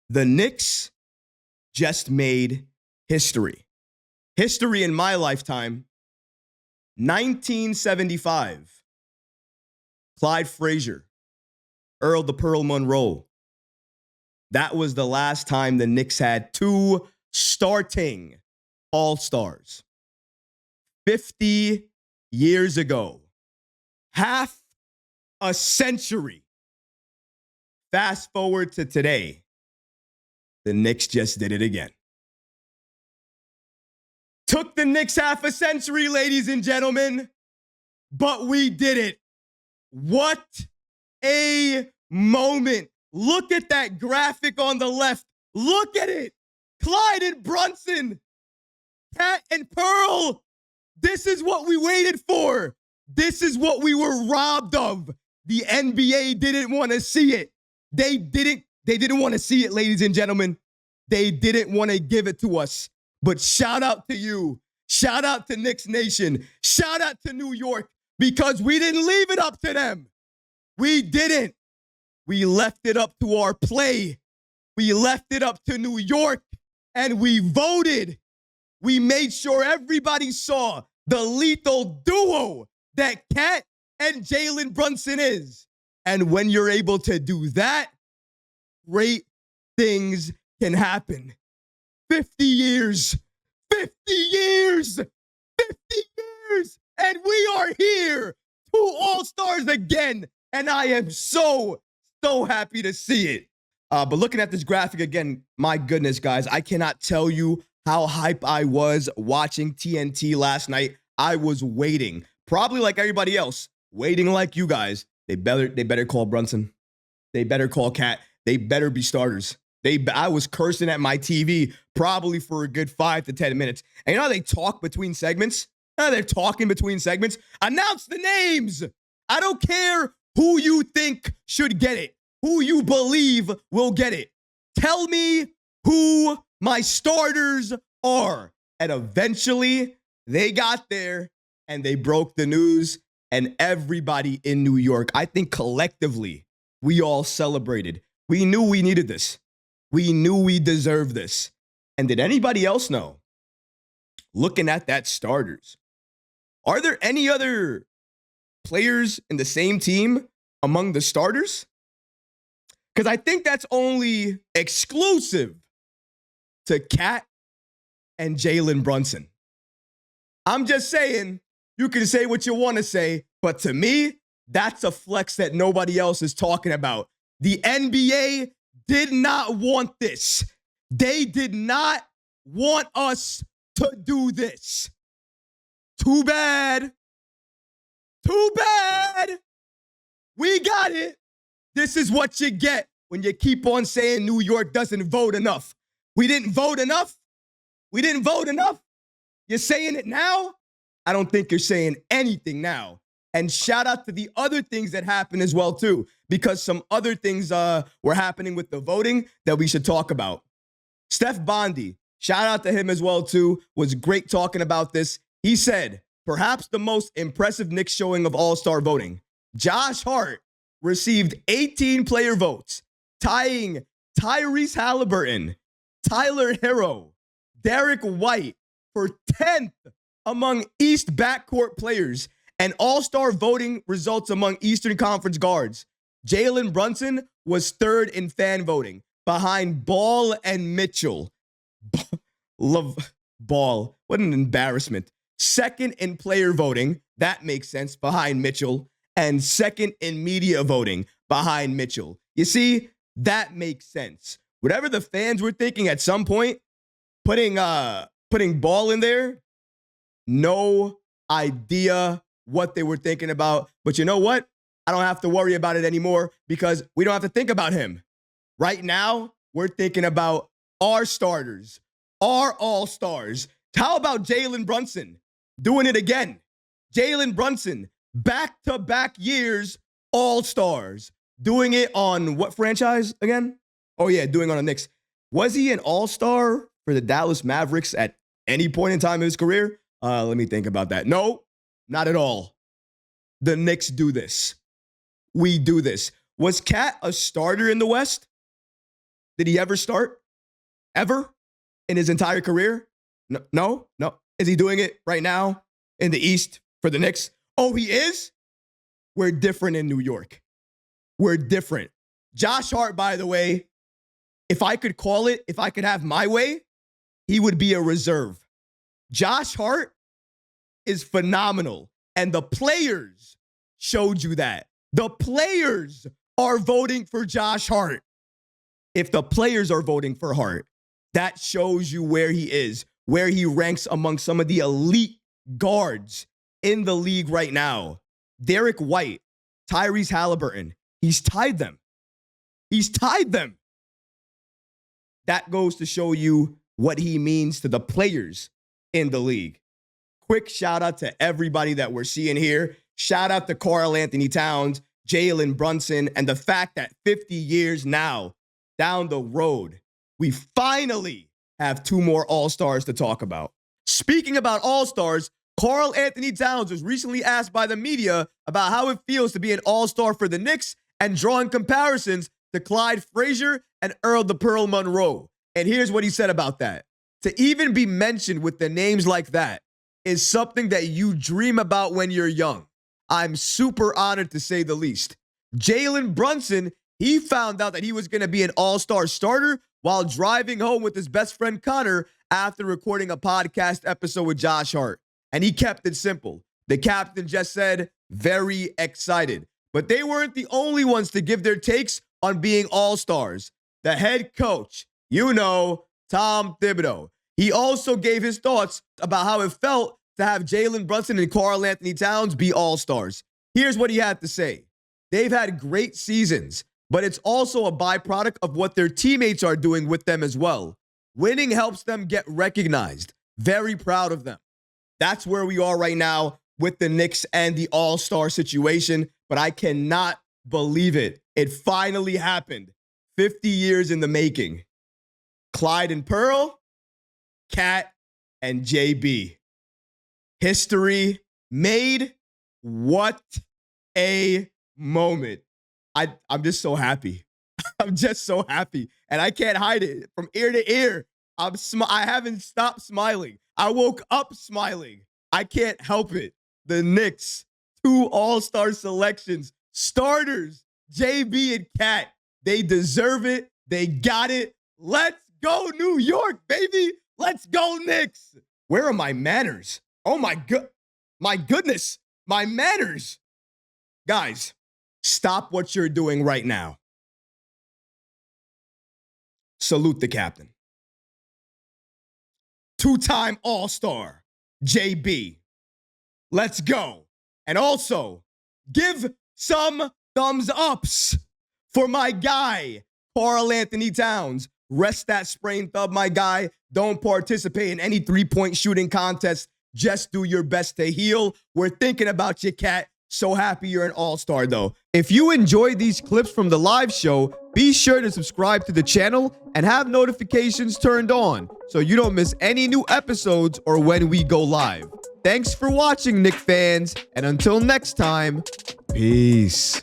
The Knicks just made history. History in my lifetime. 1975. Clyde Frazier, Earl the Pearl Monroe. That was the last time the Knicks had two starting All-Stars. 50 years ago. Half a century. Fast forward to today. The Knicks just did it again. Took the Knicks half a century, ladies and gentlemen, but we did it. What a moment. Look at that graphic on the left. Look at it. Clyde and Brunson. Cat and Pearl. This is what we waited for. This is what we were robbed of. The NBA didn't want to see it. They didn't want to see it, ladies and gentlemen. They didn't want to give it to us. But shout out to you. Shout out to Knicks Nation. Shout out to New York, because we didn't leave it up to them. We didn't. We left it up to our play. We left it up to New York, and we voted. We made sure everybody saw the lethal duo that Cat and Jalen Brunson is. And when you're able to do that, great things can happen. 50 years, 50 years, 50 years, and we are here. Two All-Stars again, and I am so happy to see it. But looking at this graphic again, my goodness, guys, I cannot tell you how hype I was watching TNT last night. I was waiting, probably like everybody else, waiting like you guys. They better call Brunson. They better call Cat. They better be starters. I was cursing at my TV probably for a good 5 to 10 minutes. And you know how they talk between segments? They're talking between segments. Announce the names. I don't care who you think should get it, who you believe will get it. Tell me who my starters are. And eventually they got there and they broke the news, and everybody in New York, I think collectively, we all celebrated. We knew we needed this. We knew we deserved this. And did anybody else know? Looking at that starters, are there any other players in the same team among the starters? Because I think that's only exclusive to Cat and Jalen Brunson. I'm just saying, you can say what you want to say, but to me, that's a flex that nobody else is talking about. The NBA did not want this. They did not want us to do this. Too bad. Too bad. We got it. This is what you get when you keep on saying New York doesn't vote enough. We didn't vote enough. We didn't vote enough. You're saying it now? I don't think you're saying anything now. And shout out to the other things that happened as well, too, because some other things were happening with the voting that we should talk about. Steph Bondy, shout out to him as well, too, was great talking about this. He said, perhaps the most impressive Knicks showing of all-star voting. Josh Hart received 18 player votes, tying Tyrese Halliburton, Tyler Hero, Derek White for 10th among East backcourt players, and all-star voting results among Eastern Conference guards. Jalen Brunson was 3rd in fan voting, behind Ball and Mitchell. Love Ball. What an embarrassment. 2nd in player voting. That makes sense, behind Mitchell. And 2nd in media voting, behind Mitchell. You see, that makes sense. Whatever the fans were thinking at some point, putting Ball in there, no idea what they were thinking about. But you know what? I don't have to worry about it anymore because we don't have to think about him. Right now, we're thinking about our starters, our all-stars. How about Jalen Brunson doing it again? Jalen Brunson, back-to-back years, all-stars. Doing it on what franchise again? Oh, yeah, doing it on the Knicks. Was he an all-star for the Dallas Mavericks at any point in time in his career? Let me think about that. No. Not at all. The Knicks do this. We do this. Was Cat a starter in the West? Did he ever start? Ever? In his entire career? No. Is he doing it right now in the East for the Knicks? Oh, he is? We're different in New York. We're different. Josh Hart, by the way, if I could call it, if I could have my way, he would be a reserve. Josh Hart is phenomenal. And the players showed you that. The players are voting for Josh Hart. If the players are voting for Hart, that shows you where he is, where he ranks among some of the elite guards in the league right now. Derek White, Tyrese Halliburton, he's tied them. He's tied them. That goes to show you what he means to the players in the league. Quick shout out to everybody that we're seeing here. Shout out to Karl-Anthony Towns, Jalen Brunson, and the fact that 50 years now down the road, we finally have 2 more All-Stars to talk about. Speaking about All-Stars, Karl-Anthony Towns was recently asked by the media about how it feels to be an All-Star for the Knicks and drawing comparisons to Clyde Frazier and Earl the Pearl Monroe. And here's what he said about that. To even be mentioned with the names like that is something that you dream about when you're young. I'm super honored to say the least. Jalen Brunson, he found out that he was going to be an all-star starter while driving home with his best friend Connor after recording a podcast episode with Josh Hart. And he kept it simple. The captain just said, very excited. But they weren't the only ones to give their takes on being all-stars. The head coach, Tom Thibodeau, he also gave his thoughts about how it felt to have Jalen Brunson and Karl-Anthony Towns be all-stars. Here's what he had to say. They've had great seasons, but it's also a byproduct of what their teammates are doing with them as well. Winning helps them get recognized. Very proud of them. That's where we are right now with the Knicks and the all-star situation, but I cannot believe it. It finally happened. 50 years in the making. Clyde and Pearl, Cat and JB. History made. What a moment. I'm just so happy. I'm just so happy. And I can't hide it. From ear to ear, I haven't stopped smiling. I woke up smiling. I can't help it. The Knicks, 2 all-star selections. Starters, JB and Cat. They deserve it. They got it. Let's go, New York, baby. Let's go, Knicks. Where are my manners? Oh, my goodness. My manners. Guys, stop what you're doing right now. Salute the captain. 2-time All-Star, JB. Let's go. And also, give some thumbs ups for my guy, Karl-Anthony Towns. Rest that sprained thumb, my guy. Don't participate in any 3-point shooting contest. Just do your best to heal. We're thinking about you, Cat. So happy you're an all-star, though. If you enjoyed these clips from the live show, be sure to subscribe to the channel and have notifications turned on so you don't miss any new episodes or when we go live. Thanks for watching, Knicks fans, and until next time, peace.